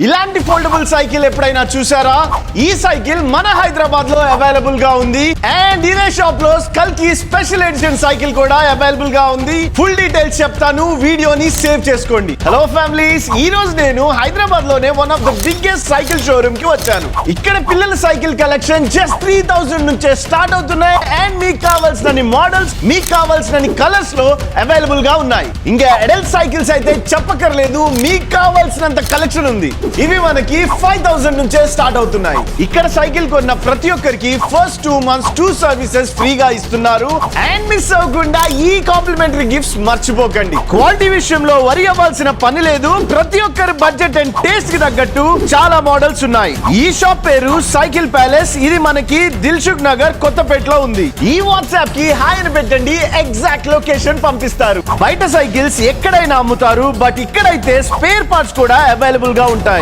ఇలాంటి foldable cycle ఎప్పుడైనా చూసారా? ఈ సైకిల్ మన హైదరాబాద్ లో అవైలబుల్ గా ఉంది అండ్ ఇదే షాప్ లో స్కల్కి స్పెషల్ ఎడిషన్ సైకిల్ కూడా అవైలబుల్ గా ఉంది. ఫుల్ డీటెయిల్స్ చెప్తాను, వీడియోని సేవ్ చేసుకోండి. హలో ఫ్యామిలీస్, ఈ రోజు నేను హైదరాబాద్ లోనే one of the biggest cycle showroom కి వచ్చాను. ఇక్కడ పిల్లల సైకిల్ కలెక్షన్ జస్ట్ 3000 నుంచే స్టార్ట్ అవుతున్నాయి అండ్ మీకు కావాల్సిన మోడల్స్, మీకు కావాల్సిన కలర్స్ లో అవైలబుల్ గా ఉన్నాయి. ఇంకా అడల్ట్ సైకిల్స్ అయితే చెప్పకర్లేదు, మీకు కావాల్సినంత కలెక్షన్ ఉంది. ఇవి మనకి 5000 నుంచే స్టార్ట్ అవుతున్నాయి. ఇక్కడ సైకిల్ కొన్న ప్రతి ఒక్కరికి ఫస్ట్ 2 months 2 సర్వీసెస్ ఫ్రీగా ఇస్తున్నారు. అండ్ మిస్ అవ్వకుండా ఈ కాంప్లిమెంటరీ గిఫ్ట్స్ మర్చిపోకండి. క్వాలిటీ విషయంలో వరి అవ్వాల్సిన పని లేదు. ప్రతి ఒక్కరి బడ్జెట్ అండ్ టేస్ట్ కి తగ్గట్టు చాలా మోడల్స్ ఉన్నాయి. ఈ షాప్ పేరు సైకిల్ ప్యాలెస్. ఇది మనకి దిల్సుఖ్ నగర్ కొత్తపేటలో ఉంది. ఈ వాట్సాప్ కి హాయ్ అని పెట్టండి, ఎగ్జాక్ట్ లొకేషన్ పంపిస్తారు. బయట సైకిల్స్ ఎక్కడైనా అమ్ముతారు, బట్ ఇక్కడైతే స్పేర్ పార్ట్స్ కూడా అవైలబుల్ గా ఉంటాయి.